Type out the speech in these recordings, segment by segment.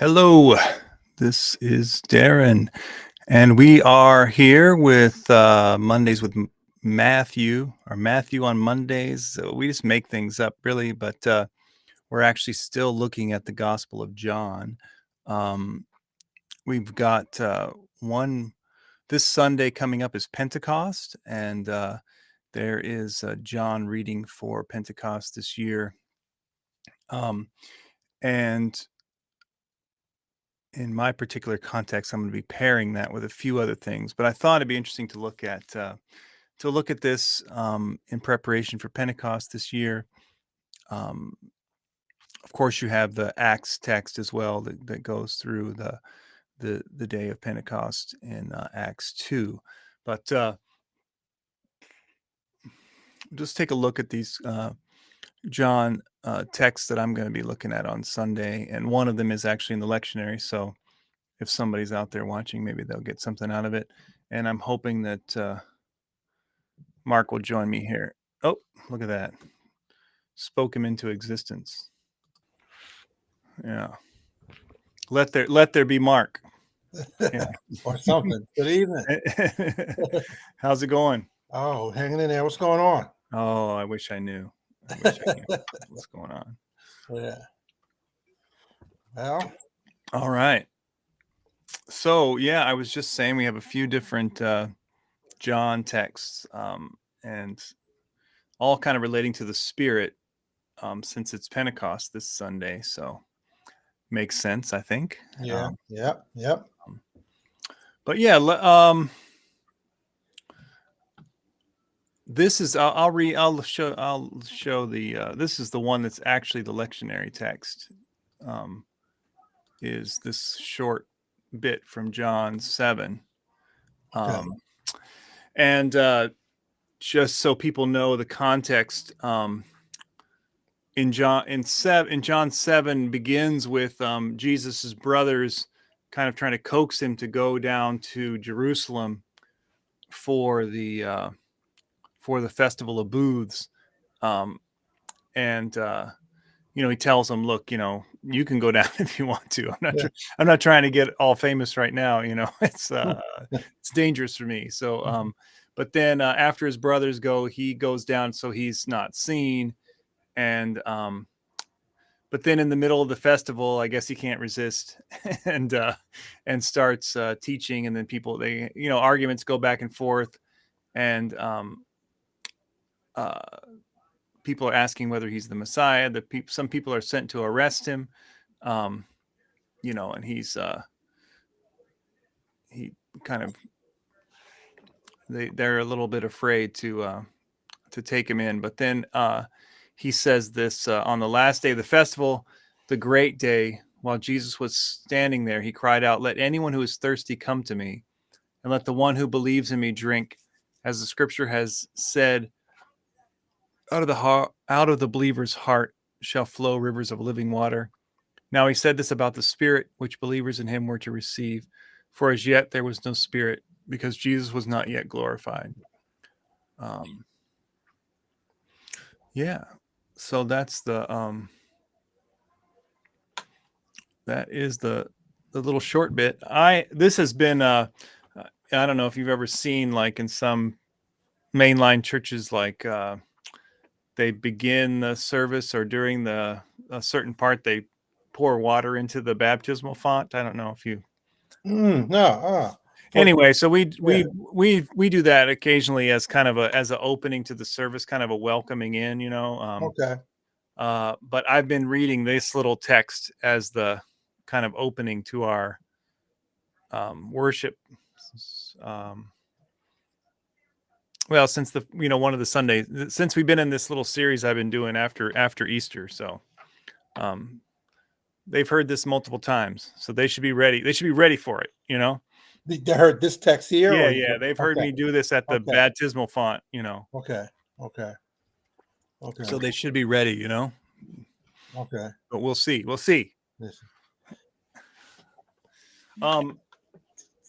Hello, this is Darren, and we are here with Mondays with Matthew, or Matthew on Mondays. So we just make things up, really, but we're actually still looking at the Gospel of John. Um, we've got one this Sunday coming up is Pentecost, and there is John reading for Pentecost this year. And in my particular context, I'm going to be pairing that with a few other things. But I thought it'd be interesting to look at this in preparation for Pentecost this year. Um, of course, you have the Acts text as well that goes through the day of Pentecost in Acts 2. But just take a look at these John texts that I'm going to be looking at on Sunday, and one of them is actually in the lectionary. So if somebody's out there watching, maybe they'll get something out of it. And I'm hoping that Mark will join me here. Oh, look at that. Spoke him into existence. Yeah. Let there be Mark. Yeah. Or something. Good evening. How's it going? Oh, hanging in there. What's going on? Oh, I wish I knew. I wish I knew what's going on. Yeah. Well, All right. So yeah, I was just saying we have a few different John texts, and all kind of relating to the Spirit, since it's Pentecost this Sunday. So makes sense, I think. yeah, yep. But yeah, this is I'll show the this is the one that's actually the lectionary text. Is this short bit from John 7. Okay. And just so people know the context, in John 7 begins with Jesus's brothers kind of trying to coax him to go down to Jerusalem for the festival of booths, and he tells them, look, you can go down if you want to. I'm not trying to get all famous right now. It's dangerous for me. So but then after his brothers go, he goes down so he's not seen. And but then in the middle of the festival, I guess he can't resist and starts teaching. And then arguments go back and forth, and people are asking whether he's the Messiah. Some people are sent to arrest him, and he's he kind of they're a little bit afraid to take him in. But then he says this on the last day of the festival, the great day, while Jesus was standing there, he cried out, "Let anyone who is thirsty come to me, and let the one who believes in me drink. As the scripture has said, out of the believer's heart shall flow rivers of living water." Now he said this about the Spirit, which believers in him were to receive. For as yet there was no Spirit, because Jesus was not yet glorified. Yeah. So that's that is the little short bit. This has been I don't know if you've ever seen, like, in some mainline churches, like they begin the service, or during a certain part they pour water into the baptismal font. I don't know if you No. Anyway, so we do that occasionally as kind of as an opening to the service, kind of a welcoming in, Okay. But I've been reading this little text as the kind of opening to our worship. Well, since one of the Sundays, since we've been in this little series I've been doing after Easter. So they've heard this multiple times, so they should be ready. They should be ready for it, They heard this text here? Yeah. They've heard me do this at the baptismal font, Okay. So they should be ready, Okay. But we'll see. Listen. Um,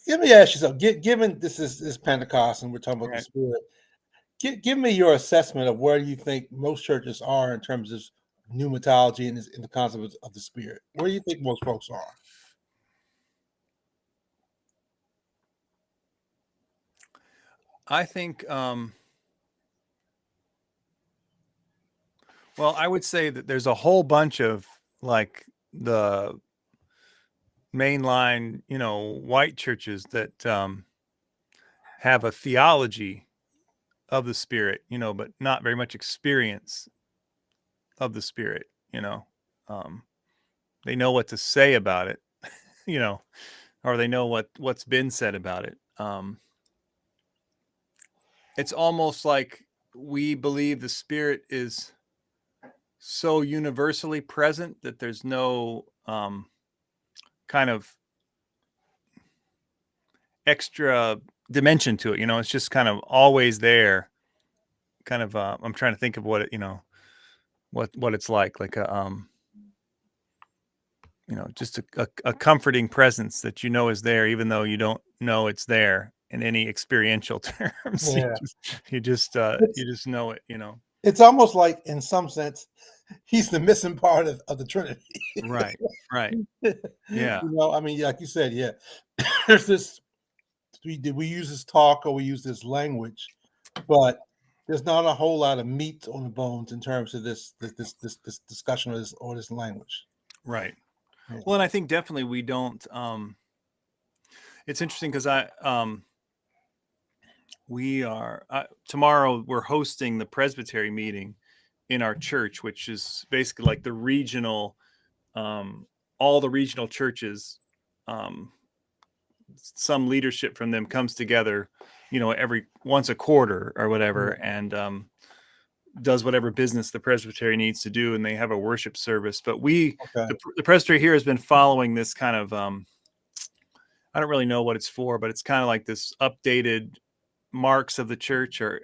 Let me ask you something. Given this is Pentecost and we're talking about the Spirit, give me your assessment of where you think most churches are in terms of pneumatology and in the concept of the Spirit. Where do you think most folks are? I think, well, I would say that there's a whole bunch of like the mainline, white churches that have a theology of the Spirit, but not very much experience of the Spirit. Um, they know what to say about it, you know, or they know what's been said about it. It's almost like we believe the Spirit is so universally present that there's no kind of extra dimension to it. It's just kind of always there. Kind of, I'm trying to think of what it, what it's like a, just a comforting presence that is there, even though you don't know it's there in any experiential terms. Yeah. You just know it. It's almost like, in some sense, he's the missing part of the Trinity. Right. Right. Yeah. I mean, like you said, yeah. There's this. We use this talk or we use this language, but there's not a whole lot of meat on the bones in terms of this discussion or this language. Right. Yeah. Well, and I think definitely we don't. It's interesting because we are tomorrow. We're hosting the presbytery meeting in our church, which is basically like the regional, all the regional churches. Some leadership from them comes together, every once a quarter or whatever, and does whatever business the presbytery needs to do, and they have a worship service. But the presbytery here has been following this kind of, I don't really know what it's for, but it's kind of like this updated marks of the church, or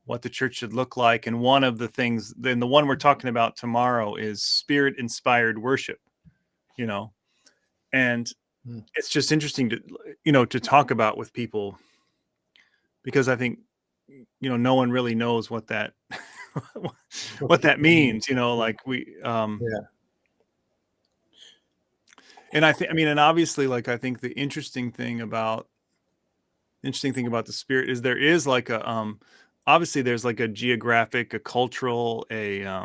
what the church should look like. And one of the things, then the one we're talking about tomorrow, is Spirit inspired worship. And it's just interesting to talk about with people, because I think no one really knows what that what that means. Like we and and obviously, like, I think the interesting thing about the Spirit is there is like a obviously there's like a geographic, a cultural, a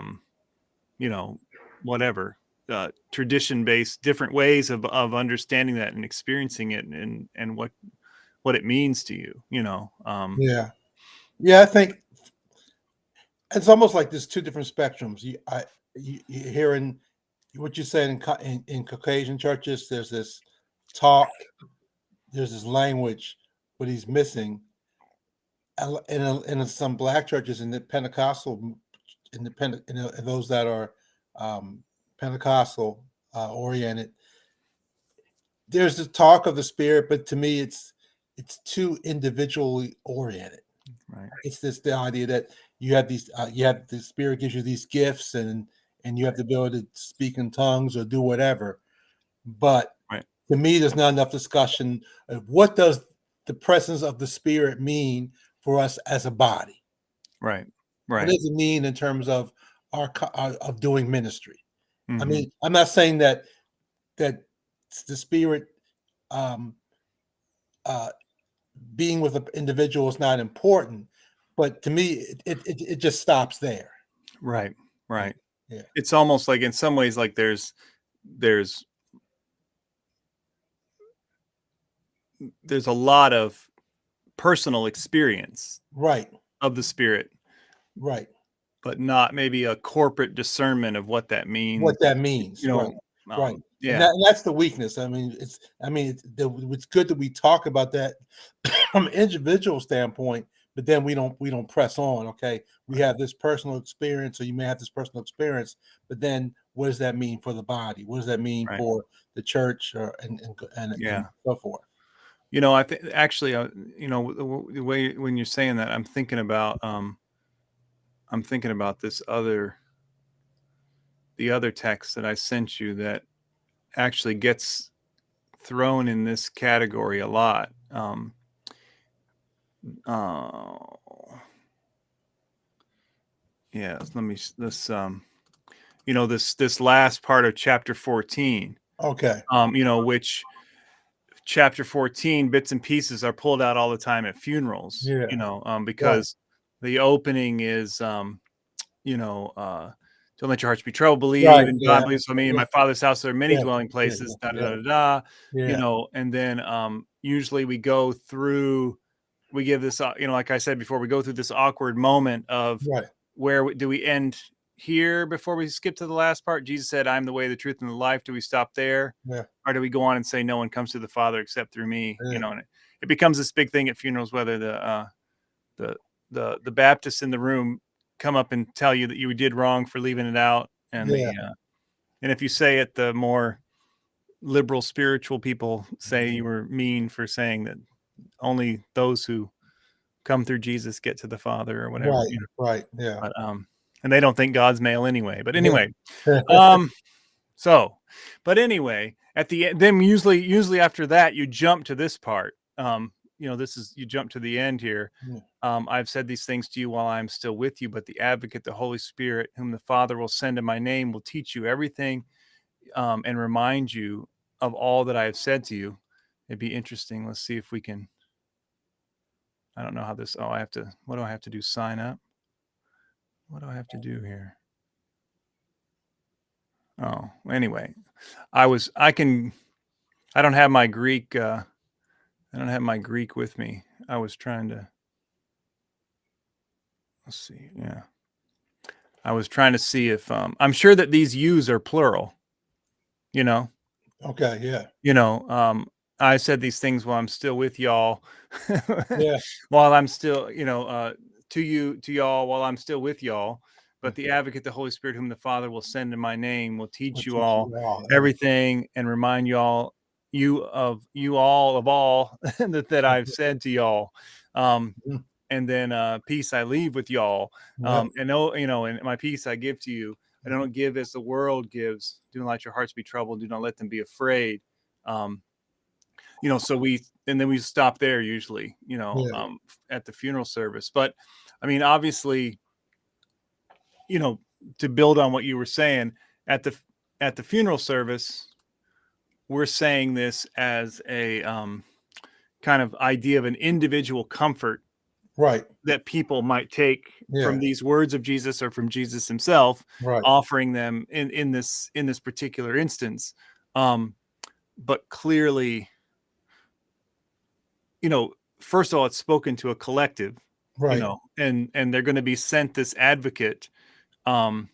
whatever, tradition based different ways of understanding that and experiencing it, and what it means to you. I think it's almost like there's two different spectrums. You hearing what you said in Caucasian churches, there's this talk, there's this language, but he's missing. In some Black churches, in the Pentecostal, those that are Pentecostal oriented, there's the talk of the Spirit, but to me, it's too individually oriented. Right. It's the idea that you have the Spirit gives you these gifts, and you have the ability to speak in tongues or do whatever. But to me, there's not enough discussion of what does the presence of the Spirit mean for us as a body. Right. What does it mean in terms of our of doing ministry? Mm-hmm. I mean, I'm not saying that the Spirit being with an individual is not important, but to me, it just stops there. Right. Yeah. It's almost like, in some ways, like there's a lot of personal experience of the Spirit, but not maybe a corporate discernment of what that means. Right. Yeah. And that's the weakness. I mean, it's good that we talk about that from an individual standpoint, but then we don't press on. Okay, we have this personal experience, or you may have this personal experience, but then what does that mean for the body? What does that mean for the church, and so forth? I think actually, the way when you're saying that, I'm thinking about the other text that I sent you that actually gets thrown in this category a lot. Yeah, this last part of chapter 14. Okay. Which chapter 14, bits and pieces are pulled out all the time at funerals, Yeah. Right. because the opening is, don't let your hearts be troubled, believe Right. in God, Yeah. believe so me. In Yeah. my Father's house there are many Yeah. dwelling Yeah. places, da da Yeah. da da, Yeah. and then usually we go through, we give this, like I said before, we go through this awkward moment of Right. do we end here before we skip to the last part? Jesus said, I'm the way, the truth, and the life. Do we stop there? Yeah. Or do we go on and say, no one comes to the Father except through me? Yeah. And it becomes this big thing at funerals, whether the the Baptists in the room come up and tell you that you did wrong for leaving it out, and Yeah. and if you say it, the more liberal spiritual people say you were mean for saying that only those who come through Jesus get to the Father or whatever, Right. Right. Yeah. but and they don't think God's male anyway. But Yeah. anyway, um so but anyway, at the end, then usually after that you jump to this part. This is, you jump to the end here. Yeah. I've said these things to you while I'm still with you, but the advocate, the Holy Spirit, whom the Father will send in my name, will teach you everything, and remind you of all that I have said to you. It'd be interesting. Let's see if we can. I don't know how this. Oh, what do I have to do? Sign up? What do I have to do here? Oh, anyway, I don't have my Greek. I don't have my Greek with me. I was trying to. Let's see. Yeah. I was trying to see if I'm sure that these yous are plural, you know. Okay. Yeah. I said these things while I'm still with y'all. Yeah. While I'm still, to y'all while I'm still with y'all. But the advocate, the Holy Spirit, whom the Father will send in my name, will teach I'll you teach all you all. everything and remind you of all that I've said to y'all. Mhm. And then peace I leave with y'all. Yeah. And my peace I give to you. I don't give as the world gives. Do not let your hearts be troubled. Do not let them be afraid. Um, so we stop there usually, Yeah. at the funeral service. But I mean, obviously, to build on what you were saying at the funeral service, we're saying this as a kind of idea of an individual comfort Right. that people might take Yeah. from these words of Jesus or from Jesus himself, Right. offering them in this particular instance. But clearly, first of all, it's spoken to a collective, Right. and they're going to be sent this advocate. Um,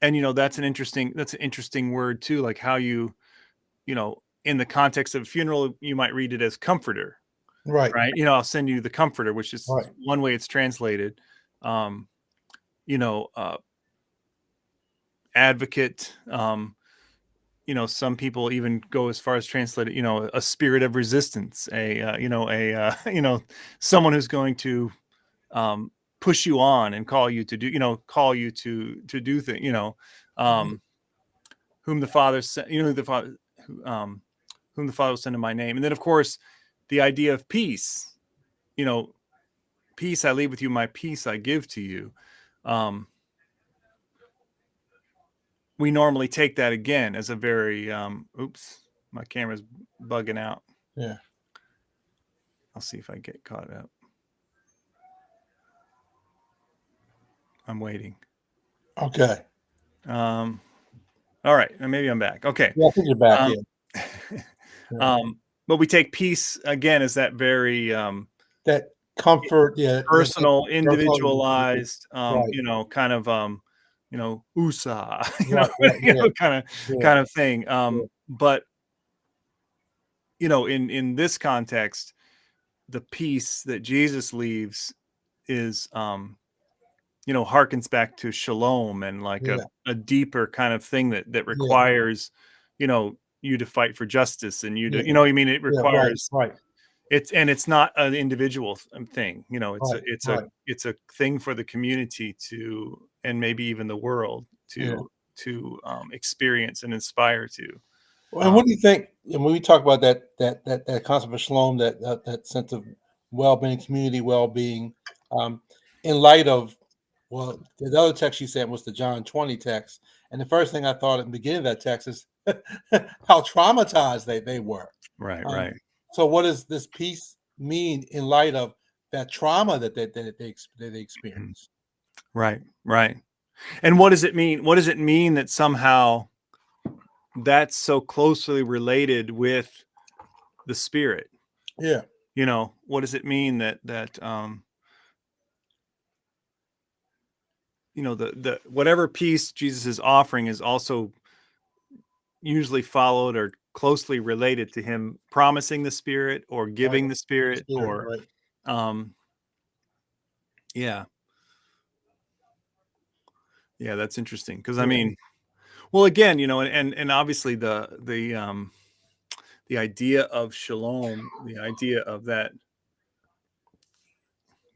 and that's an interesting word too, like how in the context of a funeral, you might read it as comforter, Right. right? I'll send you the comforter, which is Right. one way it's translated. Um, Advocate. Some people even go as far as translate it, a spirit of resistance, someone who's going to um, push you on and call you to do things, whom the Father sent, who the Father, whom the Father will send in my name. And then, of course, the idea of peace, peace I leave with you, my peace I give to you. We normally take that again as a very, oops, my camera's bugging out. Yeah. I'll see if I get caught up. I'm waiting. Okay. All right. Maybe I'm back. Okay. Yeah. I think you're back. Um, Yeah. Yeah. But we take peace again as that very That comfort. Yeah. That personal, personal. individualized, Right. kind of, USA, Right. Right. Yeah. Yeah. kind of thing. Yeah. But in this context, the peace that Jesus leaves is, harkens back to shalom and like Yeah. a deeper kind of thing that Yeah. requires, you to fight for justice, and Yeah. what I mean? It Yeah. Right. requires, Right. it's not an individual thing, Right. Right. it's a thing for the community and maybe even the world Yeah. to experience and inspire to. Well, and Um, what do you think? And when we talk about that concept of shalom, that sense of well-being, community well-being, um, in light of, well, the other text you sent was the John 20 text, and the first thing I thought at the beginning of that text is how traumatized they were. Right, Um, right. so what does this peace mean in light of that trauma that they Mhm. experienced? Right, right. And what does it mean? What does it mean that somehow that's so closely related with the spirit? Yeah, What does it mean that the whatever peace Jesus is offering is also usually followed or closely related to him promising the spirit or right. giving the The spirit spirit, or right? um yeah. Yeah, that's interesting because I Yeah, mean, well, again, and obviously the idea of shalom, the idea of that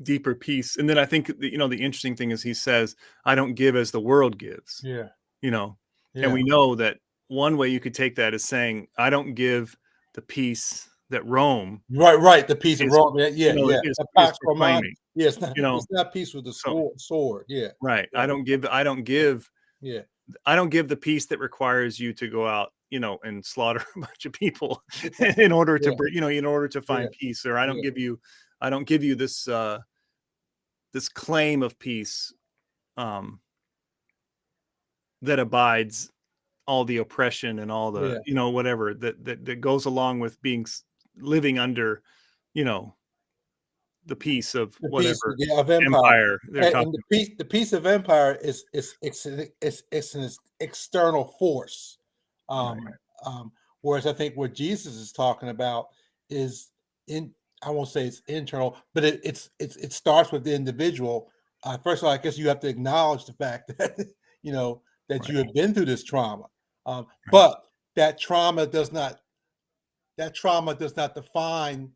deeper peace. And then I think the interesting thing is he says, I don't give as the world gives, yeah, you know. And yeah. we know that one way you could take that is saying, I don't give the peace that Rome Right, right. The piece of is, raw, yeah, yeah, yeah. is A is Pax Romana. proclaiming, Yeah, you know. it's not peace with the So sword. Yeah, right. yeah, yeah, I don't give the peace that requires you to go out, and slaughter a bunch of people in order to yeah, in order to yeah, find peace. Or yeah, I don't give you this claim of peace um that abides all the oppression and all the, yeah. whatever that goes along with living under, you know, the peace of The peace, whatever yeah, of empire, empire they're and talking. the peace of empire it's an external force. Right, Um, Whereas I think what Jesus is talking about is in, I won't say it's internal, but it starts with the individual. First of all, I guess you have to acknowledge the fact that that you right, have been through this trauma, right, but that trauma does not define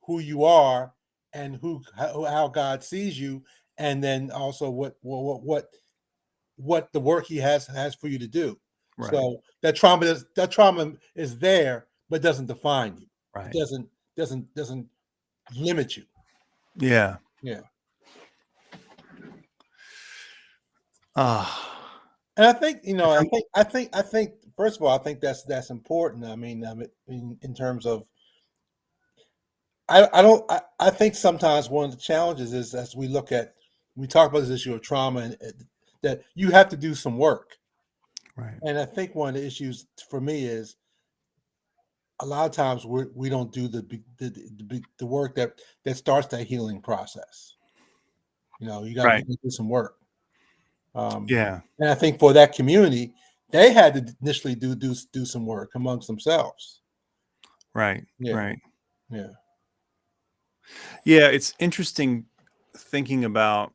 who you are and how God sees you, and then also what the work He has for you to do. right, So that trauma is there, but doesn't define you. It right. doesn't limit you. Yeah. Yeah, Ah. and I think For I think first of all, I think that's important. In terms of I don't I think sometimes one of the challenges is as we talk about this issue of trauma and that you have to do some work. right, And I think one of the issues for me is a lot of times we don't do the work that starts that healing process. You got right. to do some work. Um, Yeah, and I think for that community, they had to initially do some work amongst themselves. right, Yeah, right. yeah, Yeah, it's interesting thinking about,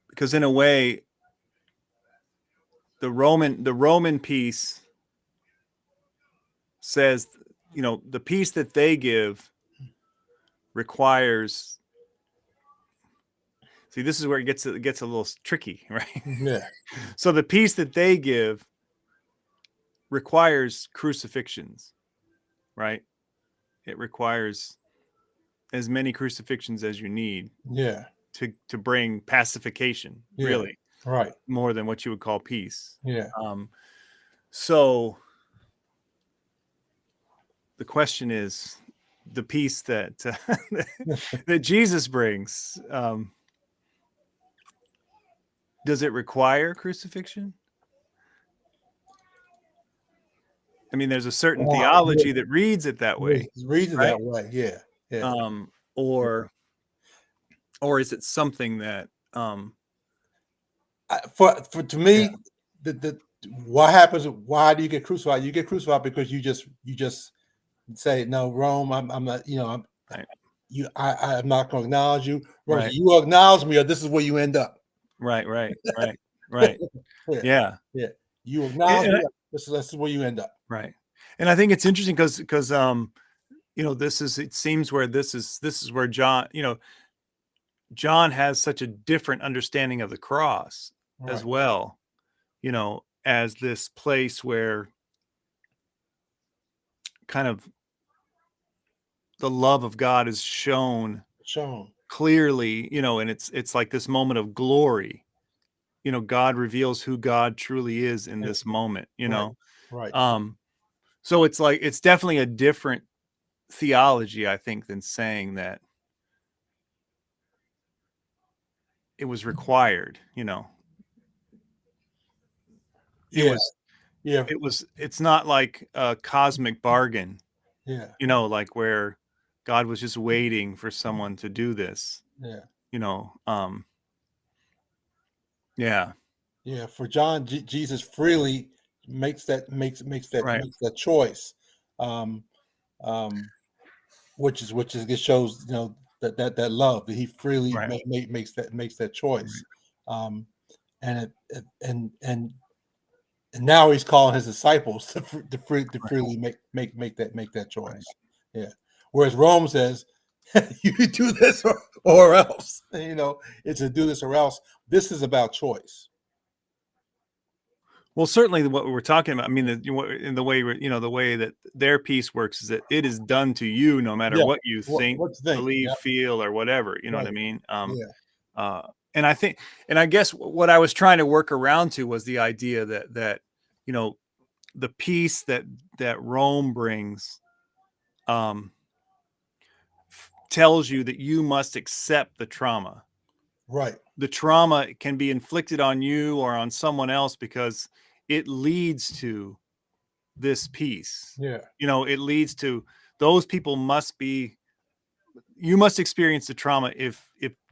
because in a way the Roman peace says, the peace that they give requires. See, this is where it gets a little tricky, right? yeah, So the peace that they give requires crucifixions, right? It requires as many crucifixions as you need yeah, to bring pacification, yeah. really, Right. more than what you would call peace. Yeah. Um, so the question is, the peace that that Jesus brings, does it require crucifixion? I mean, there's a certain Wow. Yeah. theology that reads it that way, It's reason right? that way. Yeah. Yeah. Um, Yeah. or is it something that For to yeah, me, the what happens? Why do you get crucified? You get crucified because you just say no, Rome. I'm not. right, I'm not going to acknowledge you. Rome, right, you acknowledge me, or this is where you end up. right, right, right, right. Yeah. Yeah. Yeah. You And, acknowledge and me. This is where you end up. right. And I think it's interesting because it seems where this is where John has such a different understanding of the cross as Right. well, as this place where kind of the love of God is shown Shown. clearly, and it's like this moment of glory, God reveals who God truly is in Yeah. this moment, Right. Right. so it's like, it's definitely a different theology, I think, than saying that it was required. It Yeah. was, Yeah. it's not like a cosmic bargain, Yeah. like where God was just waiting for someone to do this, Yeah. you know. Yeah. Yeah. For John, Jesus freely makes that Right. makes that choice. Um, um, which is it shows that love that he freely Right. makes that choice. Right. Um, and and now he's calling his disciples to Right. freely make that Right. choice. Yeah. Whereas Rome says, you do this or else. It's a do this or else. This is about choice. Well, certainly what we're talking about, I mean, in the way the way that their peace works is that it is done to you no matter Yeah. what you think, What you think? believe, Yeah. feel, or whatever. You know what Right. I mean? Yeah. Uh, and I think, and I guess what I was trying to work around to was the idea that you know the peace that Rome brings um, tells you that you must accept the trauma. Right. The trauma can be inflicted on you or on someone else because it leads to this peace. Yeah. It leads to, those people must be, you must experience the trauma if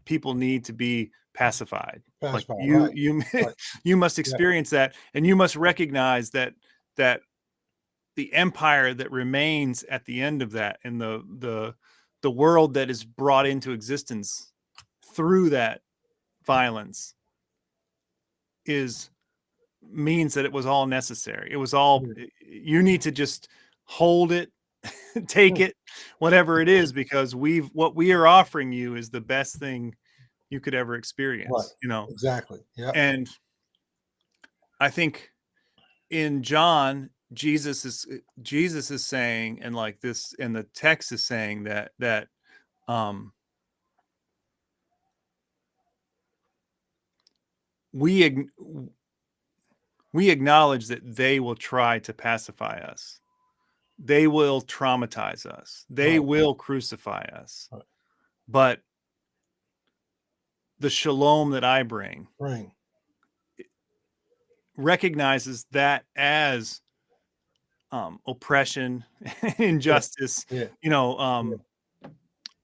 people need to be pacified. Like Fast forward. you Right. you Right. you must Yeah. experience that, and you must recognize that the empire that remains at the end of that, and the world that is brought into existence through that violence is means that it was all necessary. It was all, Yeah. you need to just hold it, take it, whatever it is, because what we are offering you is the best thing you could ever Right. experience. Exactly. Yeah. And I think in John, Jesus is saying, and like this, and the text is saying that um we we acknowledge that they will try to pacify us. They will traumatize us. They Right. will crucify us. Right. But the shalom that I bring Bring. recognizes that as oppression, Yeah. injustice, Yeah. you know, Yeah.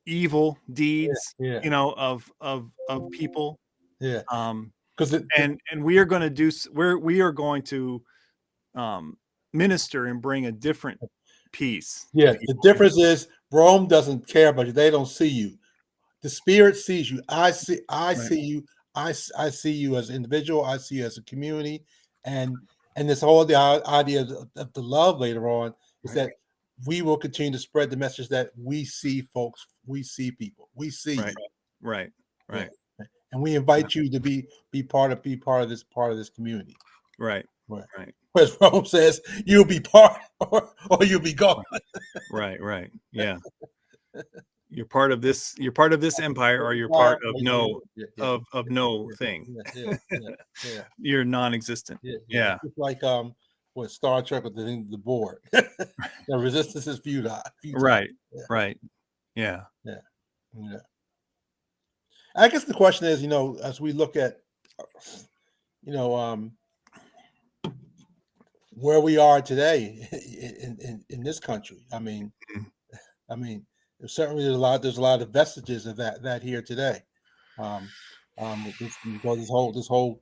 evil deeds, Yeah. of people. Yeah. Um, Because and we are going to we are going to minister and bring a different peace to yeah, the people. difference is Rome doesn't care about you. They don't see you. The spirit sees you. I Right, see you. I see you as an individual. I see you as a community, and this whole idea of the love later on is right, that we will continue to spread the message that we see folks, we see people, we see right, you. right, Yeah, right, and we yeah, invite you to be part of this community. right, Right. right, Whereas Rome says you'll be part or you'll be gone. right, right. Yeah. You're part of this. You're part of this empire, or you're Yeah, part of yeah, no yeah, yeah, of no yeah, thing. yeah, yeah, yeah, yeah. You're non-existent. Yeah. Yeah. It's just like what Star Trek with the board. The resistance is futile. Futile. Right. Yeah, Right. Yeah. yeah, yeah. I guess the question is, as we look at, you know, where we are today in this country. Mhm. I mean, there's a lot of vestiges of that here today. Um, because this whole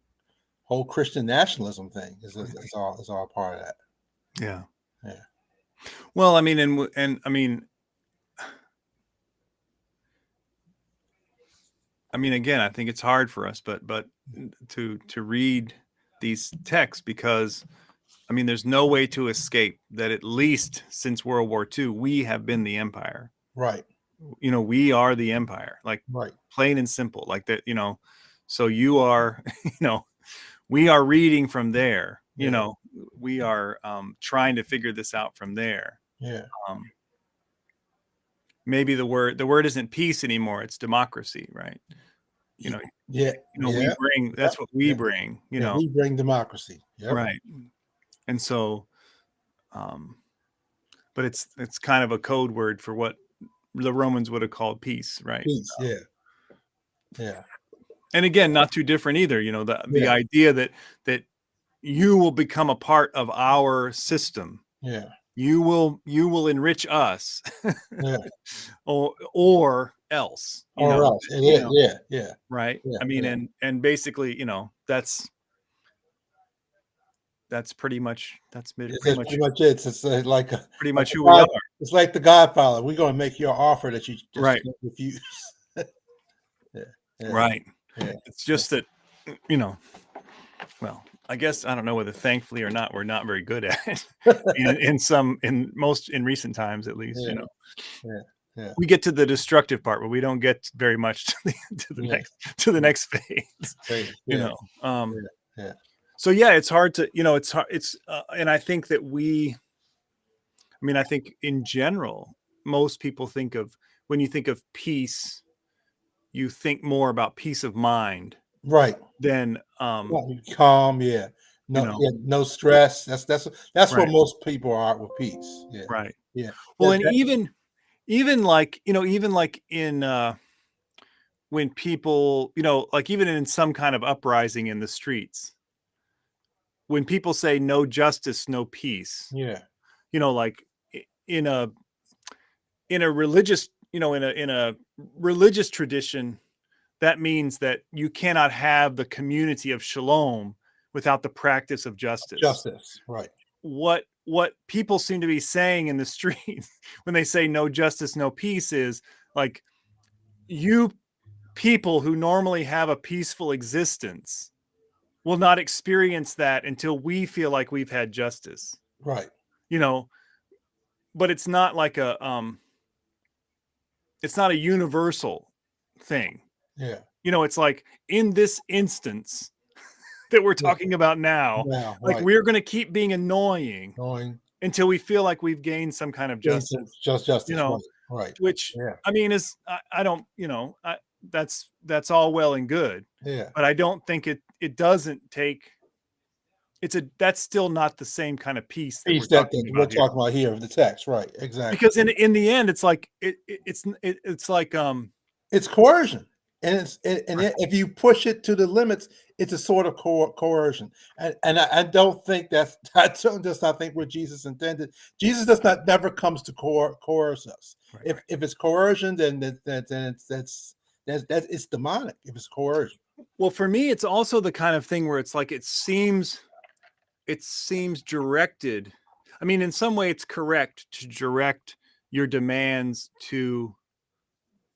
Christian nationalism thing is all part of that. Yeah. Yeah. Well, I mean, and I mean, again, I think it's hard for us, but to read these texts, because I mean, there's no way to escape that at least since World War II, we have been the empire. Right. We are the empire, like Right. plain and simple, like that. So you are, we are reading from there. Yeah. We are trying to figure this out from there. Yeah. Um, maybe the word isn't peace anymore; it's democracy, right? You know, Yeah, we yeah, bring, yeah, that's what we yeah, bring, yeah. We bring democracy. Yep. right. And so, um, but it's kind of a code word for what the Romans would have called peace, right? Peace. Yeah, yeah, And again, not too different either. The yeah, idea that you will become a part of our system. yeah, You will enrich us, yeah. or else, Or else. Yeah, yeah, yeah, right? yeah, I mean, yeah. and basically, that's pretty much That's pretty much it. It's like like the who we God. are, It's like the Godfather. We're going to make you an offer that you right? can't refuse. Yeah, yeah, Right. yeah, It's just that, you know, well, I guess I don't know whether thankfully or not, we're not very good at it. In recent times, at least, yeah, yeah, yeah, we get to the destructive part, but we don't get very much yeah, to the yeah. next phase, Great. you Yeah, know. Um, yeah, yeah. so yeah, it's hard to, it's hard. And I think that I think in general, most people when you think of peace, you think more about peace of mind Right. than, Well, calm. Yeah. you No. know, Yeah. No stress. That's where right, most people are with peace. Yeah. right. Yeah. Well, That, and that, even like in, when people, like even in some kind of uprising in the streets, when people say no justice, no peace, yeah. like in a religious, in a religious tradition, that means that you cannot have the community of shalom without the practice of justice. Justice. Right. What people seem to be saying in the street when they say no justice, no peace is like, you people who normally have a peaceful existence will not experience that until we feel like we've had justice. Right. You know, but it's not a universal thing. Yeah. It's like in this instance that we're Yeah. talking about now, Now. like Right. we're going to keep being annoying Knowing until we feel like we've gained some kind of gain some justice, justice. Right. Right. which Yeah. I mean I don't, that's all well and good, Yeah. but I don't think it doesn't take, that's still not the same kind of peace that we're Peace that talking we're about here. talking about here, the text. Right. Exactly. Because in the end, it's like it's like It's coercion, and right, if you push it to the limits, it's a sort of coercion. And I don't think that's I don't just not think what Jesus intended. Jesus does not never comes to coerce us. right. If it's coercion, then that's it's demonic. If it's coercion, Well, for me, it's also the kind of thing where it's like it seems directed. I mean, in some way, it's correct to direct your demands to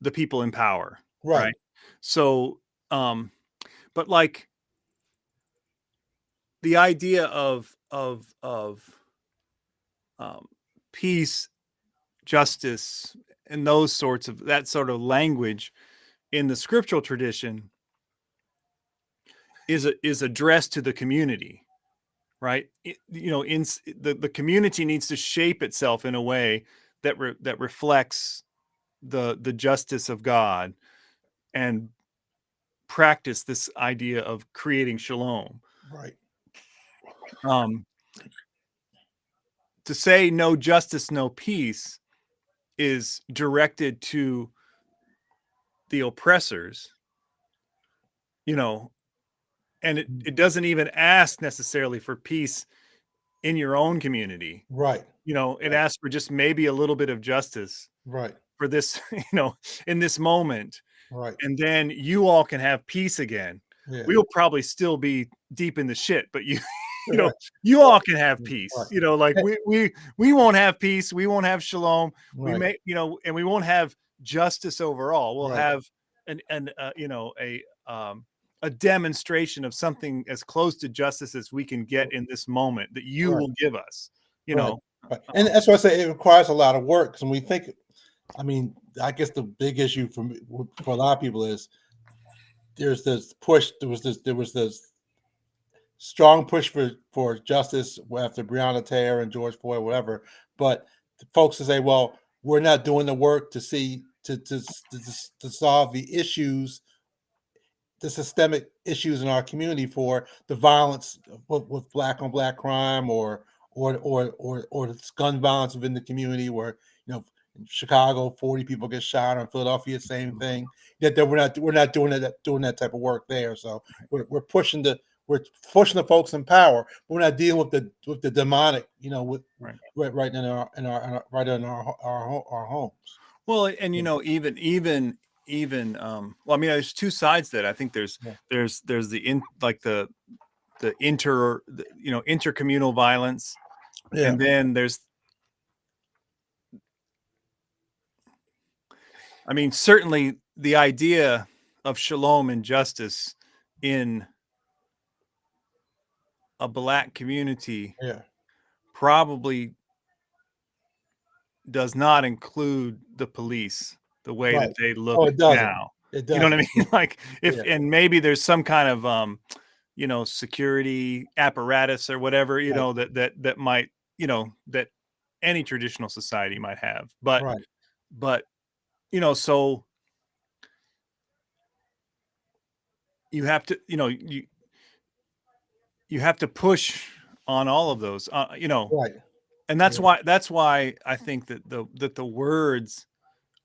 the people in power, right, right? So, but like the idea of um, peace, justice, and that sort of language in the scriptural tradition is addressed to the community, right? The community needs to shape itself in a way that reflects the justice of God and practice this idea of creating shalom. right, Um, to say no justice, no peace is directed to the oppressors, you know, and it doesn't even ask necessarily for peace in your own community. right, It asks for just maybe a little bit of justice right, for this, in this moment, right. and then you all can have peace again. Yeah, We'll probably still be deep in the shit, but you, you know, right, you all can have right, peace. Like we won't have peace. We won't have shalom. We right, may, and we won't have justice overall. We'll right, have a demonstration of something as close to justice as we can get in this moment that you right, will give us. You right, know, right. And that's why I say it requires a lot of work. And we think, I mean, I guess the big issue for a lot of people is there's this push. There was this strong push for justice after Breonna Taylor and George Floyd, whatever. But the folks to say, well, we're not doing the work to see to solve the issues the systemic issues in our community for the violence with black on black crime or this gun violence within the community where in Chicago 40 people get shot, or in Philadelphia same thing. That we're not doing that type of work there. So we're pushing the folks in power, but we're not dealing with the demonic, with Right. right in our homes. Well, and even well, I mean, there's two sides to that. I think there's Yeah. there's the intercommunal violence, Yeah. and then there's, I mean, certainly the idea of shalom and justice in a black community Yeah. probably does not include the police the way Right. that they Oh, look it doesn't. now. It You know what I doesn't. mean? Like Yeah. and maybe there's some kind of security apparatus or whatever, Right. that might, that any traditional society might have. But Right. so you have to, you have to push on all of those, Right. and Yeah. that's why I think that the words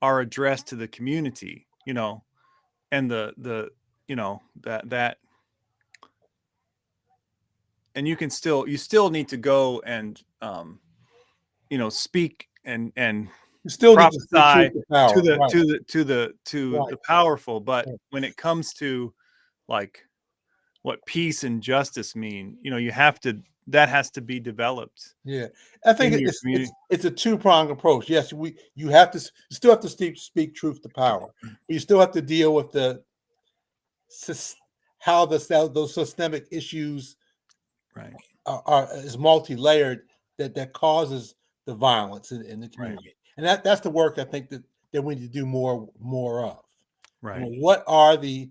are addressed to the community, and that and you still need to go and speak and You still need to speak truth prophesy to to power. the Right. to the to the to Right. the powerful, but Right. when it comes to like what peace and justice mean, you have to, that has to be developed Yeah. I think in your it's community. a two-pronged approach. Yes, you have to you still have to speak truth to power. But you still have to deal with how those systemic issues Right. is multi-layered that causes the violence in the Right. community. And that's the work I think that we need to do more of. Right. What are the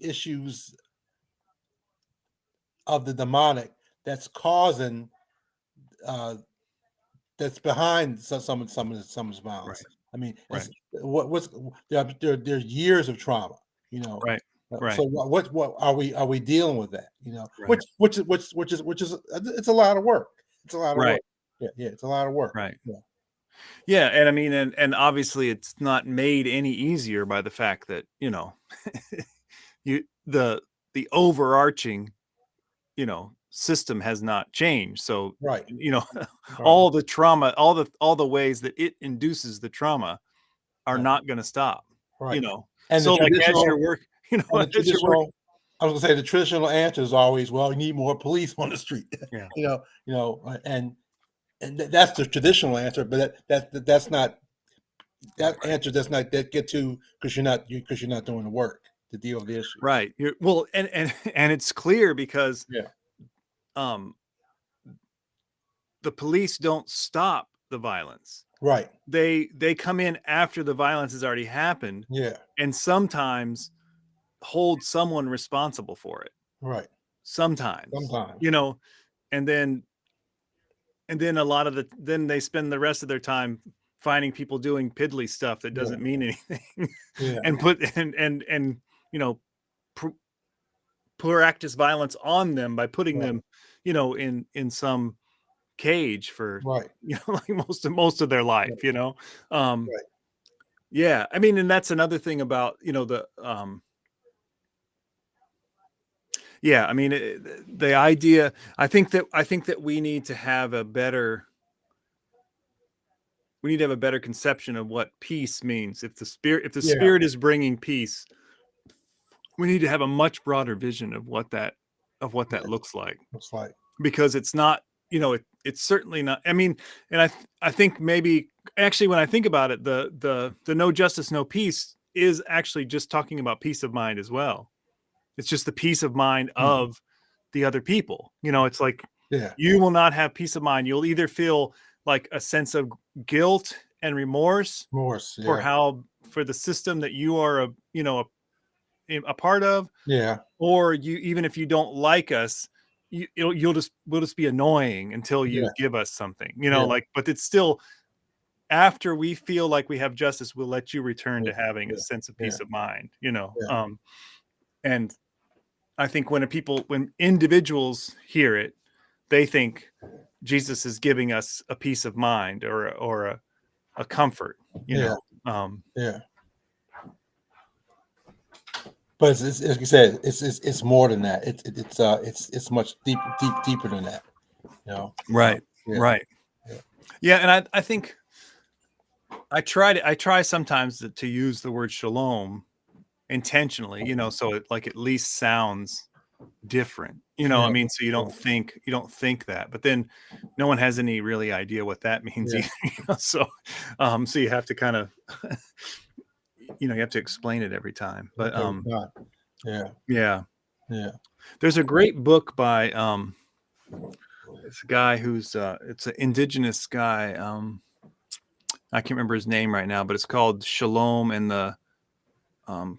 issues of the demonic that's causing that's behind some of this Right. violence? I mean, Right. what's there's years of trauma, you know. Right. Right. So what are we dealing with that? Right. Which is it's a lot of work. It's a lot of work. Right. Yeah, it's a lot of work. Right. Yeah, Yeah, and I mean, and obviously it's not made any easier by the fact that, you the overarching, system has not changed. So, right, right, all the trauma, all the ways that it induces the trauma are yeah, not going to stop, right. And the So like as traditional your work, and the as your work. traditional I was gonna say the traditional answer is always, well, you need more police on the street. Yeah. That's the traditional answer, but that's not that Right. answer does not get to because you're not doing the work to deal with the issues. Right. Well, and it's clear because Yeah. um the police don't stop the violence. Right. They come in after the violence has already happened, Yeah. and sometimes hold someone responsible for it. Right. Sometimes, Sometimes. and then a lot of then they spend the rest of their time finding people doing piddly stuff that Yeah. doesn't mean anything, Yeah. and put and pr- practice violence on them by putting Right. them, in some cage for Right. like most of their life. Um, Right. yeah, I mean, and that's another thing about the yeah, I mean, the idea. I think that we need to have a better conception of what peace means. If the Yeah. spirit is bringing peace, we need to have a much broader vision of what that Yes. looks like, Looks like. because it's not, it's certainly not. I mean, and I think maybe actually when I think about it, the no justice, no peace is actually just talking about peace of mind as well. It's just the peace of mind Mhm. of the other people. It's like Yeah. you will not have peace of mind. You'll either feel like a sense of guilt and remorse Morse. for Yeah. for the system that you are a part of, Yeah. or even if you don't like us, we'll just be annoying until you Yes. give us something, Yeah. like, but it's still after we feel like we have justice, we'll let you return Yeah, to having a yeah, sense of yeah, peace of mind, yeah, and I think when individuals hear it, they think Jesus is giving us a peace of mind or a comfort, yeah, Um, yeah. But it's like you said, it's more than that. It's much deeper than that. You know. right, Yeah, right, yeah, yeah, and I think I try sometimes to use the word shalom intentionally, so it like at least sounds different, I yeah, mean, so you don't think that, but then no one has any really idea what that means yeah. either, so you have to kind of you have to explain it every time, but Okay. Right. Yeah, yeah, yeah. there's a great book by it's a guy who's it's an indigenous guy, I can't remember his name right now, but it's called Shalom and the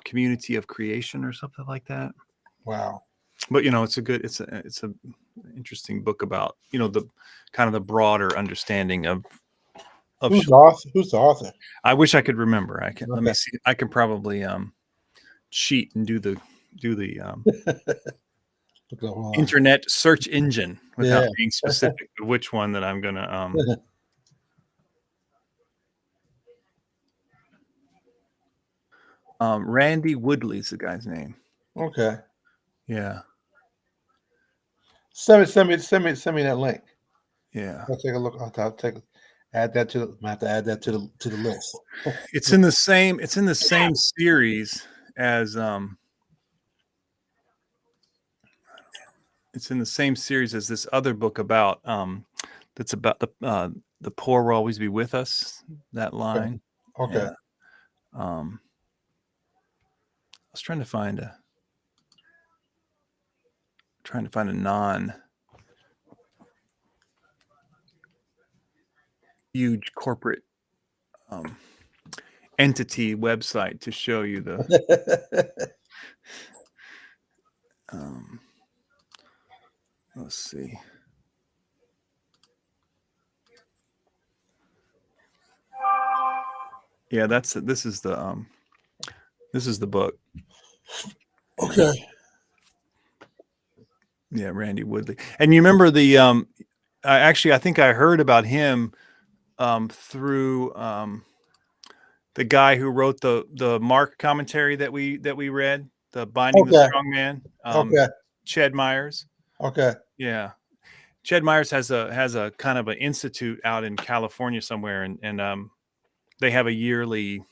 Community of Creation or something like that. Wow. But it's a interesting book about the kind of the broader understanding of Who's the shalom. author? Who's the author? I wish I could remember. I can Let me Okay. see. I can probably cheat and do the Look it up online. internet search engine without Yeah. being specific of which one that I'm gonna Randy Woodley's the guy's name. Okay. Yeah. Send me that link. Yeah. I'll take a look. I'll take add that to. I have to add that to the list. It's in the same series as it's in the same series as this other book about that's about the poor will always be with us, that Okay. line. Okay. Yeah. I was trying to find a non huge corporate entity website to show you the let's see. Yeah, this is the book. Okay. Yeah, Randy Woodley. And you remember I think I heard about him through the guy who wrote the Mark commentary that we read, the Binding the Okay. Strong Man, Okay. Ched Myers. Okay. Yeah, Ched Myers has a kind of an institute out in California somewhere, and they have a yearly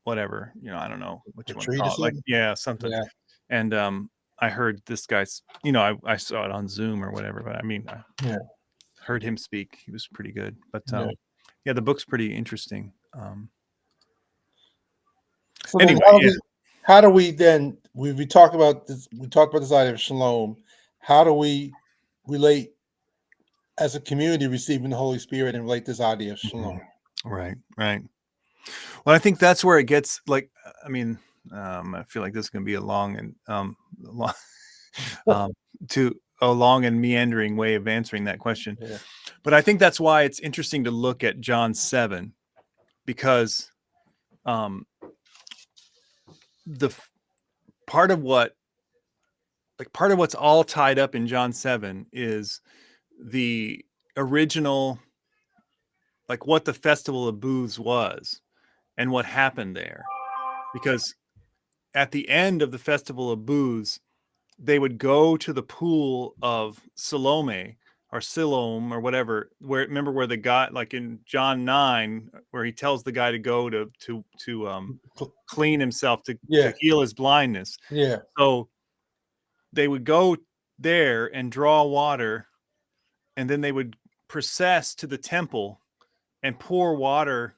whatever, I don't know what you want to Retreat or call it, like something. yeah, something. Yeah. And I heard this guy's, I saw it on Zoom or whatever, but I mean, I Yeah. heard him speak. He was pretty good, but Yeah. yeah, the book's pretty interesting. So then, Anyway, yeah. how do we then we talk about this? We talked about this idea of shalom. How do we relate as a community receiving the Holy Spirit and relate this idea of shalom? Right, right. Well, I think that's where it gets like, I mean, I feel like this is going to be a long and long, to a long and meandering way of answering that question. Yeah. But I think that's why it's interesting to look at John 7, because the part of what's all tied up in John 7 is the original, like what the Festival of Booths was and what happened there. Because at the end of the Festival of Booths, they would go to the pool of Siloam or whatever, remember where the guy, like in John 9, where he tells the guy to go to clean himself, to Yeah. heal his blindness. Yeah. So they would go there and draw water, and then they would process to the temple and pour water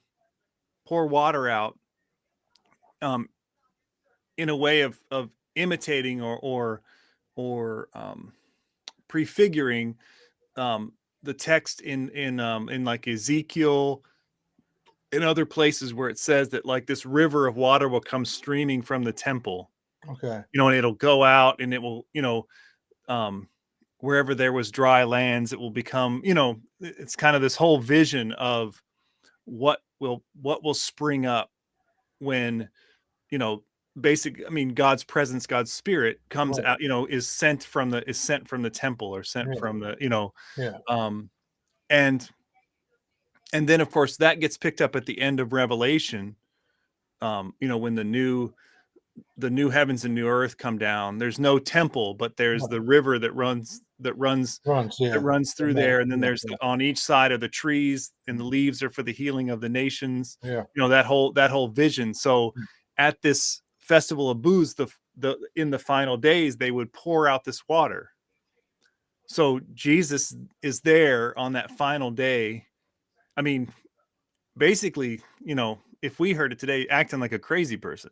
out, in a way of imitating or prefiguring the text in like Ezekiel, in other places where it says that like this river of water will come streaming from the temple, Okay. and it'll go out, and it will, wherever there was dry lands, it will become, it's kind of this whole vision of what will spring up when, you know, basic, I mean, God's presence, God's spirit comes Right. out, you know, is sent from the temple, or sent Yeah. from the, you know, Yeah. um, and then of course that gets picked up at the end of Revelation, you know, when the new heavens and new earth come down. There's no temple, but there's Right. the river Runs. that Yeah. runs through Amen. there, and then Yeah. there's Yeah. on each side of the trees, and the leaves are for the healing of the nations. Yeah. You know, that whole vision. So at this festival of booths, the in the final days they would pour out this water. So Jesus is there on that final day. I mean, basically, you know, if we heard it today, acting like a crazy person,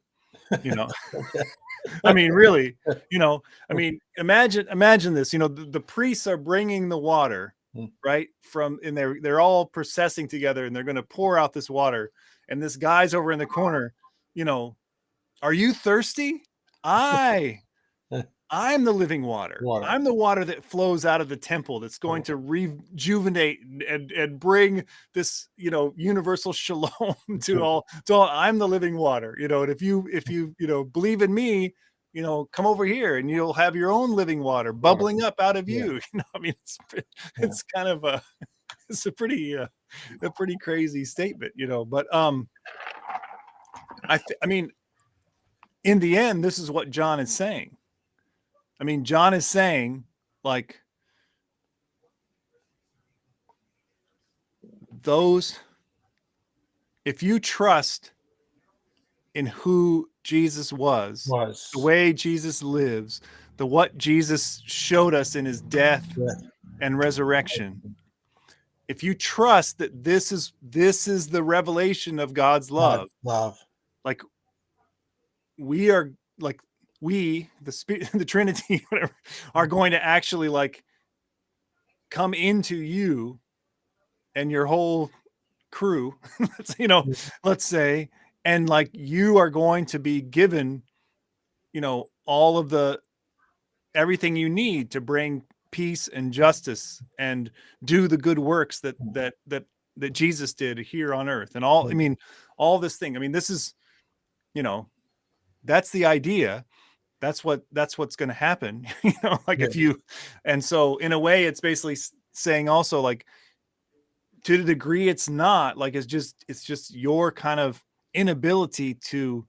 you know. Okay. I mean, really, you know, I mean, imagine this, you know, the priests are bringing the water, Mm. right? And they're all processing together, and they're going to pour out this water. And this guy's over in the corner, you know, are you thirsty? I I'm the living water. Water. I'm the water that flows out of the temple, that's going to rejuvenate and bring this, you know, universal shalom to all. I'm the living water, you know. And if you you know, believe in me, you know, come over here and you'll have your own living water Water. bubbling up out of Yeah. you. You know, I mean, Yeah. it's kind of it's a pretty crazy statement, you know. But I mean, in the end, this is what John is saying. I mean, John is saying, like, if you trust in who Jesus was, the Was. way Jesus lives, what Jesus showed us in his death Yeah. and resurrection, if you trust that this is the revelation of God's God. love, Love. like, we are, like, we, the spirit, the Trinity, whatever, are going to actually, like, come into you and your whole crew, you know, let's say, and, like, you are going to be given, you know, all of everything you need to bring peace and justice and do the good works that Jesus did here on earth. And all, I mean, all this thing, I mean, this is, you know, that's the idea. That's what's going to happen. You know, like, Yeah. if you, and so in a way it's basically saying also, like, to the degree it's not, like, it's just your kind of inability to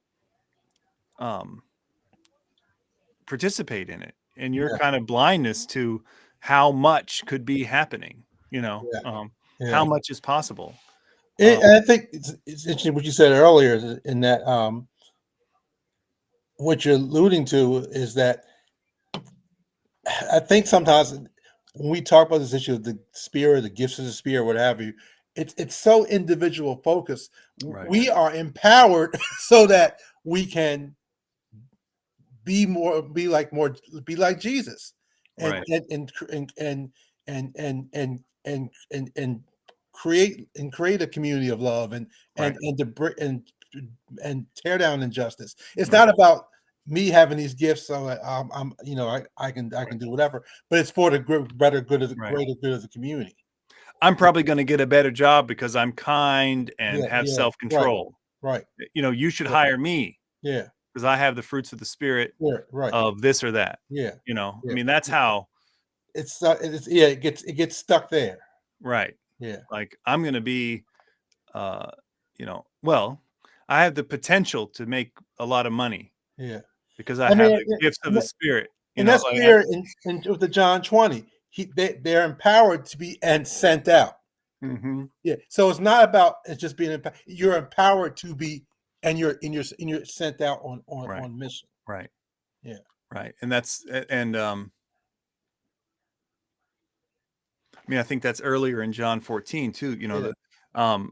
participate in it, and your Yeah. kind of blindness to how much could be happening, you know, Yeah. how Yeah. much is possible. And I think it's interesting what you said earlier, in that what you're alluding to is that I think sometimes when we talk about this issue of the spirit, the gifts of the spirit, what have you, it's so individual focused. Right. We are empowered so that we can be like Jesus, and Right. and create a community of love, Right. and to bring and tear down injustice. It's Right. not about me having these gifts so that I'm you know I can do whatever, but it's for the better good of the Right. greater good of the community. I'm probably going to get a better job because I'm kind and Yeah, have yeah, right, self-control. right, You know, you should yeah, hire me yeah, because I have the fruits of the spirit yeah, right, of this or that. yeah, You know, I yeah. mean, that's how. It's yeah, it gets stuck there. Right. Yeah, Like, I'm going to be, uh, you know, well, I have the potential to make a lot of money yeah. because I I have mean, the gifts of the spirit, you and know, that's like, clear in with the John 20. They're empowered to be and sent out. mm-hmm. Yeah. So it's not about it's just being empowered. You're empowered to be, and you're sent out Right. on mission. Right. Yeah. Right. And I mean, I think that's earlier in John 14 too, you know, Yeah. that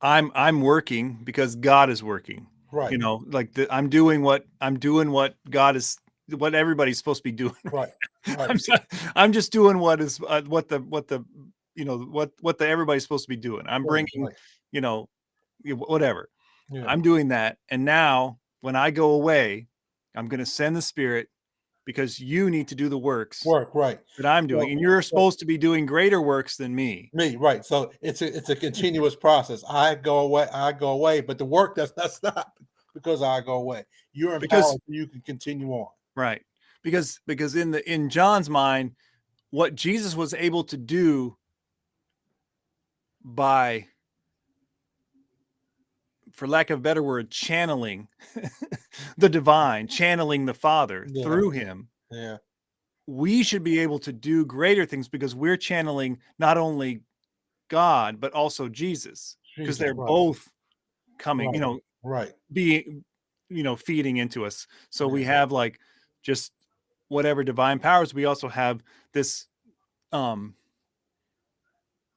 I'm working because God is working, Right. you know, like, I'm doing what everybody's supposed to be doing. Right. Right. I'm just, I'm just doing what the you know, everybody's supposed to be doing. I'm Right. bringing, Right. you know, whatever. Yeah. I'm doing that. And now when I go away, I'm going to send the spirit, because you need to do the works Work, right. that I'm doing, So and you're so supposed to be doing greater works than me. me, right. So it's a continuous process. I go away, but the work does not stop because I go away. You're Because empowered so you can continue on. right. Because in John's mind, what Jesus was able to do by, for lack of a better word, channeling the divine, channeling the Father Yeah, through him, yeah, we should be able to do greater things because we're channeling not only God, but also Jesus, because Jesus, they're right, both coming, right, right. being, feeding into us. So Yeah, we have like just whatever divine powers. We also have this um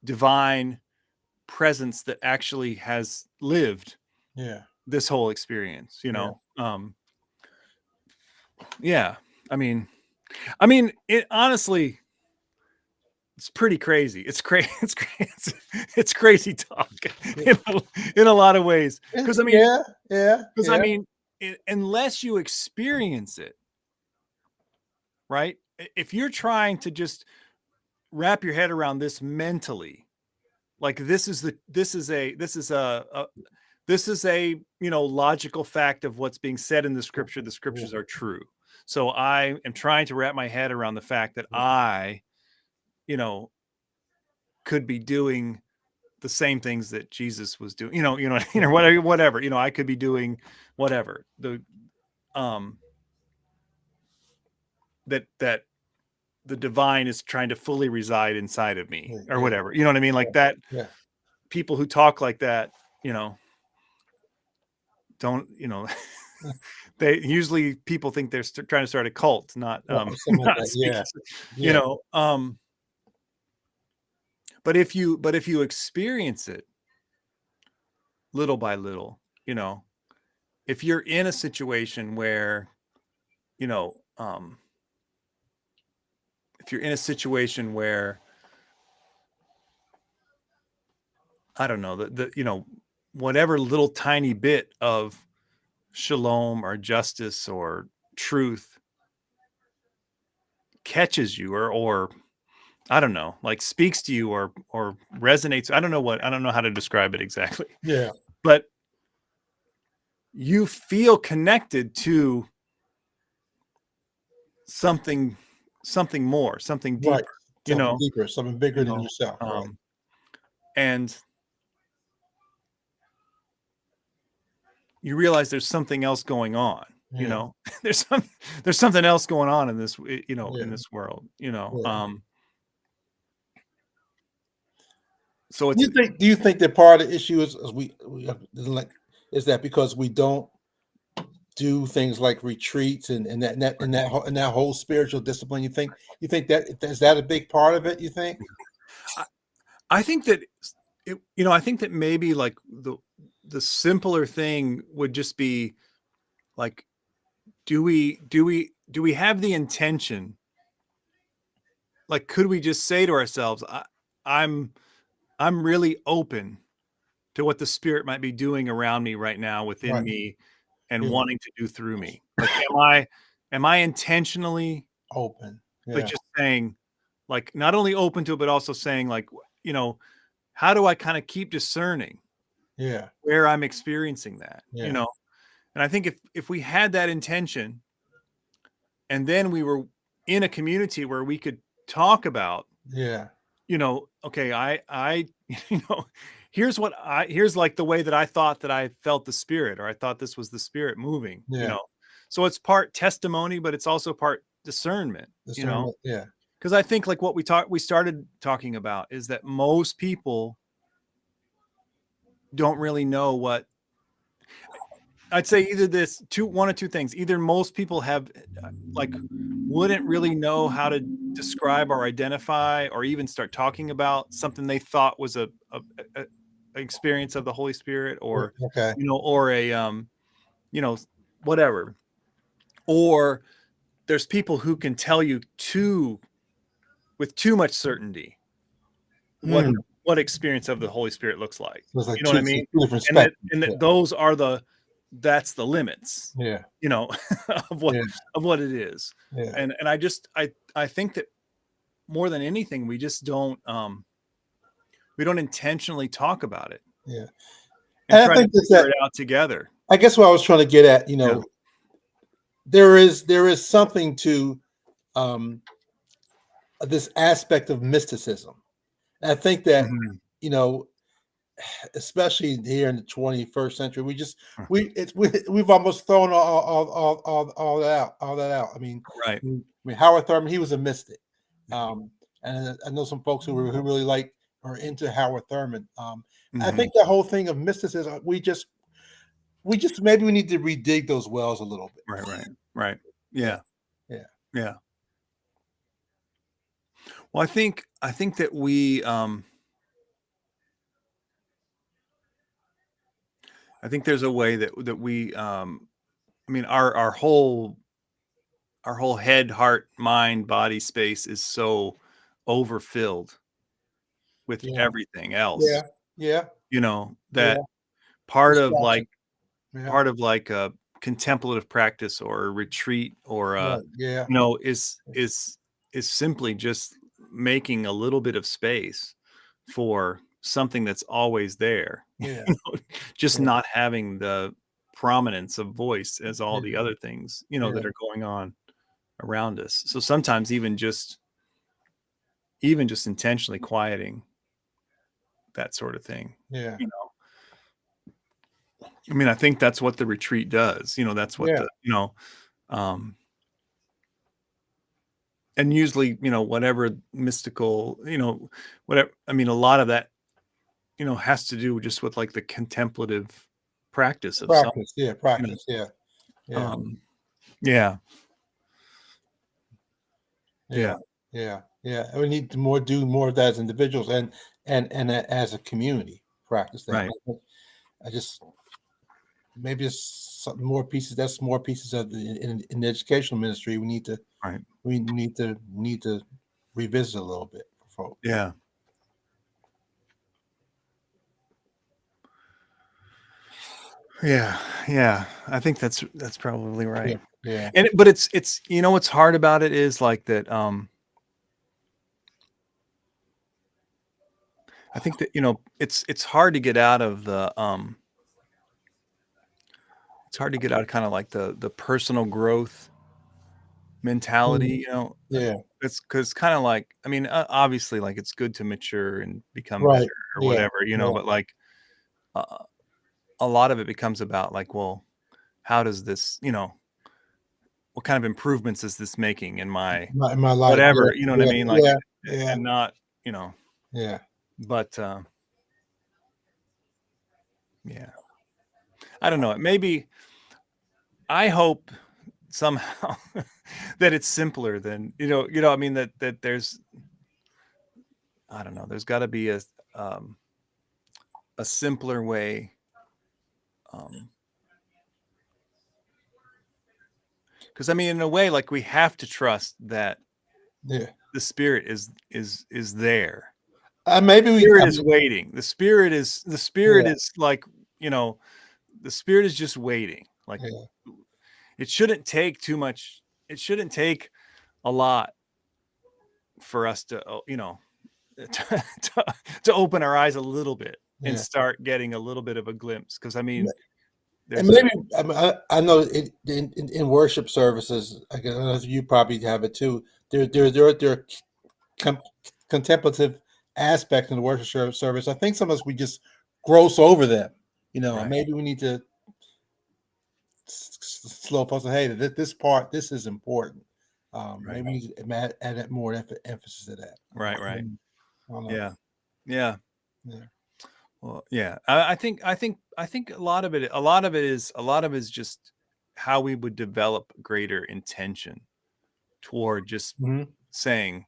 divine presence that actually has lived yeah, this whole experience, yeah, yeah. I mean it honestly, it's pretty crazy. It's crazy. It's crazy. It's crazy talk yeah. in a lot of ways. Because I mean, Yeah, yeah, because I yeah, mean, unless you experience it, right? If you're trying to just wrap your head around this mentally, like this is a logical fact of what's being said in the scripture. The yeah, scriptures are true. So I am trying to wrap my head around the fact that yeah, you know, could be doing the same things that Jesus was doing, yeah, or whatever, I could be doing whatever um, that the divine is trying to fully reside inside of me or yeah, whatever, you know what I mean? Like that, yeah, people who talk like that, you know, don't, yeah. they usually people think they're trying to start a cult, not, Right, something like not that. speaking, Yeah, yeah, but if you experience it little by little, if you're in a situation where, you know, um, if you're in a situation where I don't know, whatever little tiny bit of shalom or justice or truth catches you, or I don't know, like speaks to you, or resonates. I don't know how to describe it exactly, yeah. but you feel connected to something, something more, something Right. deeper, you Something know, deeper, something bigger you than know, yourself. Right. um, and you realize there's something else going on, Yeah, there's some there's something else going on in this, in yeah, this world, yeah. so it's Do you think that part of the issue is we have, like, is that because we don't do things like retreats and that whole spiritual discipline? You think that is that a big part of it? You think? I, I think that I think that maybe like the simpler thing would just be like, do we have the intention, like could we just say to ourselves, I'm I'm really open to what the spirit might be doing around me right now, within Right. me, and Yeah. wanting to do through me. Like, am I intentionally, Open. like, Yeah. just saying, like, not only open to it, but also saying, like, you know, how do I kind of keep discerning Yeah. where I'm experiencing that, Yeah. And I think if we had that intention, and then we were in a community where we could talk about, Yeah. okay, I, you know, here's like the way that I thought that I felt the spirit, or I thought this was the spirit moving, Yeah. So it's part testimony, but it's also part discernment, Discernment. Yeah. because I think like what we started talking about is that most people don't really know what, I'd say, either one or two things. Either most people have, like, wouldn't really know how to describe or identify or even start talking about something they thought was a experience of the Holy Spirit, Yeah. or Okay. or a you know whatever. Or there's people who can tell you with too much certainty what Mm. what experience of the Holy Spirit looks like. So it's like You know what I mean? two different And that spectrums. and Yeah. that those are the that's the limits, Yeah. you know, of what Yeah. of what it is. Yeah. And I think that more than anything, we don't intentionally talk about it Yeah. and And I try to think that's figure that. it out together. I guess what I was trying to get at, Yeah. there is something to um, this aspect of mysticism. And I think that Mhm. you know, especially here in the 21st century, we've almost thrown all that out, I mean, Right. Howard Thurman, he was a mystic, um, and I know some folks who really like or into Howard Thurman. I Mhm. think the whole thing of mysticism, we just maybe we need to redig those wells a little bit. Right, right, right. Yeah, Yeah, yeah, yeah. Well, I think that I think there's a way that we I mean our whole head, heart, mind, body space is so overfilled with yeah, everything else, yeah, yeah, that yeah. part of Distraction. like Yeah, part of like a contemplative practice or a retreat or right. Yeah, is simply just making a little bit of space for something that's always there. yeah, Just yeah, not having the prominence of voice as all yeah, the other things, that yeah, are going on around us. So sometimes even just intentionally quieting that sort of thing. yeah, You know, I mean, I think that's what the retreat does. That's what yeah. um, and usually, whatever mystical, whatever. I mean, a lot of that, has to do just with like the contemplative practice of some, Practice. Yeah, you know, practice. Yeah, yeah, um, yeah, yeah, yeah, yeah, yeah. And we need to do more of that as individuals and as a community. Practice that. right, I just maybe it's some more pieces. That's more pieces of in the educational ministry. right, We need to revisit a little bit for folks. yeah, yeah, yeah. I think that's probably Yeah, right. yeah, But it's what's hard about it is like that. I think that it's hard to get out of it's hard to get out of kind of like the personal growth mhm, mentality. yeah. It's because kind of like, I mean, obviously, like it's good to mature and become better Right. or Yeah, whatever, yeah, but like uh, a lot of it becomes about like, well, how does this, what kind of improvements is this making in my my life. Yeah, whatever, you know what I yeah, mean? Like, yeah, yeah, and not, you know, yeah. but yeah, I don't know. Maybe I hope somehow that it's simpler than, I mean, that there's, I don't know, there's got to be um, a simpler way. Um, Because I mean, in a way, like we have to trust that Yeah. the spirit is there. Maybe Spirit is waiting. The spirit yeah, is like, you know, the spirit is just waiting. Like yeah, it shouldn't take too much. It shouldn't take a lot for us to, to, to open our eyes a little bit and yeah. start getting a little bit of a glimpse. Because I mean, And there's a maybe I know in worship services, I guess you probably have it too. There are com- contemplative aspects in the worship service. I think sometimes we just gross over them. And right, maybe we need to slow folks. Hey, this part, this is important. right, Maybe we need to add more emphasis to that. right, right. I don't know. Yeah, yeah. Yeah, Well, yeah, I think a lot of it is just how we would develop greater intention toward just hmm, saying,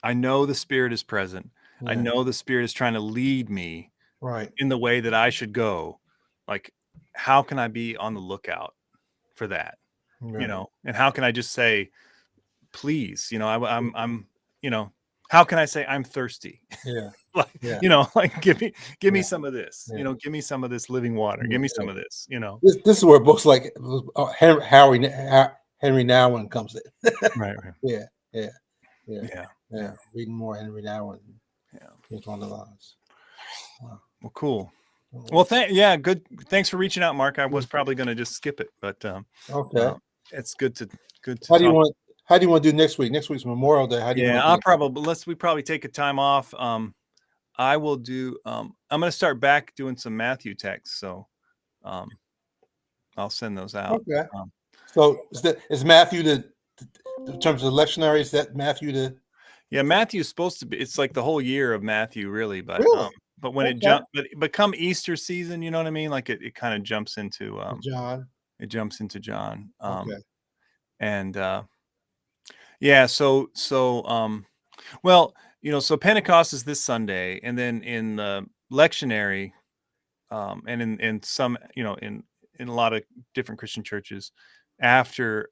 I know the spirit is present. I yeah, know the spirit is trying to lead me right, in the way that I should go. Like, how can I be on the lookout for that? right. And how can I just say, please, I'm, you know, how can I say I'm thirsty? Yeah. Like, Yeah. like give me Yeah. some of this, Yeah. give me some of this living water. Yeah. Give me Yeah. some of this, This is where books like Henry Nouwen comes in. Right, right. Yeah. Yeah. Yeah. Yeah. Yeah. Yeah. Reading more Henry Nouwen. Yeah. It's on the lines. Wow. Well, cool. Oh, Well, yeah, good. Thanks for reaching out, Mark. I was probably going to just skip it, but okay. it's good to How do you talk. want? How do you want to do next week? Next week's Memorial Day. How do you Yeah, want I'll to do probably we probably take a time off. I will do. I'm going to start back doing some Matthew texts, so I'll send those it? out. Okay. So is Matthew in terms of lectionary? Is that Matthew the? Yeah, Matthew's supposed to be. It's like the whole year of Matthew, really. But Really? when it Okay. but come Easter season, you know what I mean? Like it kind of jumps into John. it jumps into John. Okay. And yeah, so well, so Pentecost is this Sunday, and then in the lectionary, and in some, in a lot of different Christian churches, after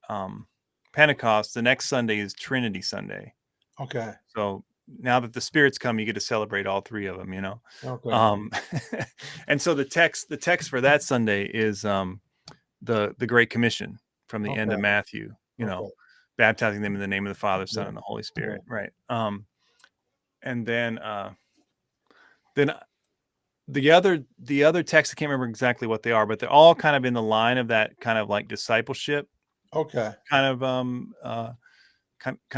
Pentecost, the next Sunday is Trinity Sunday. Okay. So now that the Spirit's come, you get to celebrate all three of them, Okay. And so the text for that Sunday is the Great Commission from the end of Okay. Matthew, Okay. baptizing them in the name of the Father, Son, Yeah. and the Holy Yeah. Spirit, right? And then the other texts, I can't remember exactly what they are, but they're all kind of in the line of that kind of like discipleship Okay. kind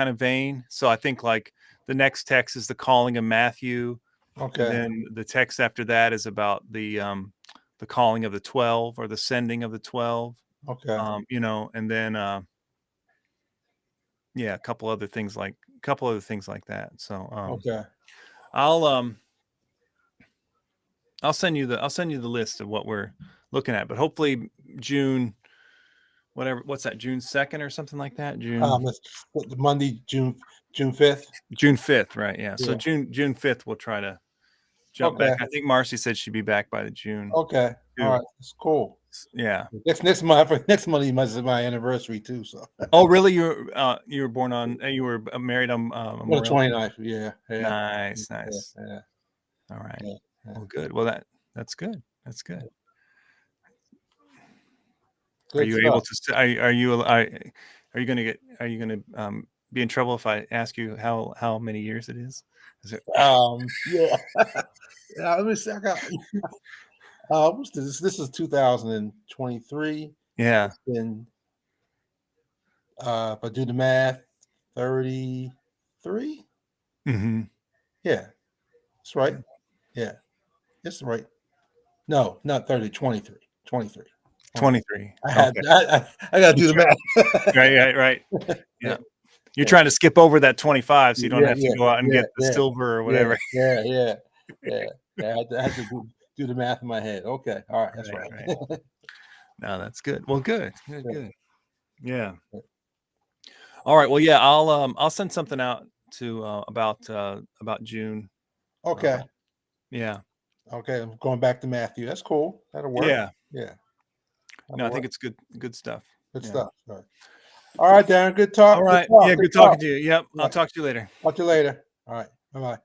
of vein. So I think like the next text is the calling of Matthew. Okay. Then the text after that is about the calling of the 12 or the sending of the 12. Okay. And then yeah, a couple other things like that. So Okay. I'll send you the list of what we're looking at, but hopefully June, what's that, June 2nd or something like that? It's Monday, June 5th. June 5th, right? Yeah. So Yeah. June 5th, we'll try to jump Okay. back. I think Marcy said she'd be back by the June. Okay. All right. That's cool. Yeah. Next month. Next month is my anniversary too. So. Oh, really? You were born on? You were married on The 29th. Yeah. Yeah. Nice. Yeah. All right. Yeah. Well, good. Well, that's good. That's good. Good are you stuff. able to? Are you going to be in trouble if I ask you how many years it is? Yeah. Let me see. I got. What's this? This is 2023. Yeah. It's been, if I do the math, 33. Mm-hmm. Yeah, that's right. Yeah, that's right. No, not 30. 23. 23. 23. I got to do the math. Right. Yeah. You're trying to skip over that 25, so you don't have to go out and get the yeah, silver or whatever. Yeah. I had to do the math in my head. Okay, all right, that's right. No, that's good. Well, good. Yeah. All right. Well, yeah, I'll send something out to about June. Okay. Yeah. Okay, I'm going back to Matthew. That's cool. That'll work. Yeah. That'll I think it's good stuff. Good stuff. All right, Darren. Good talk. All right. Good talk. Yeah, good talking to you. Yep. I'll talk to you later. Talk to you later. All right. Bye-bye.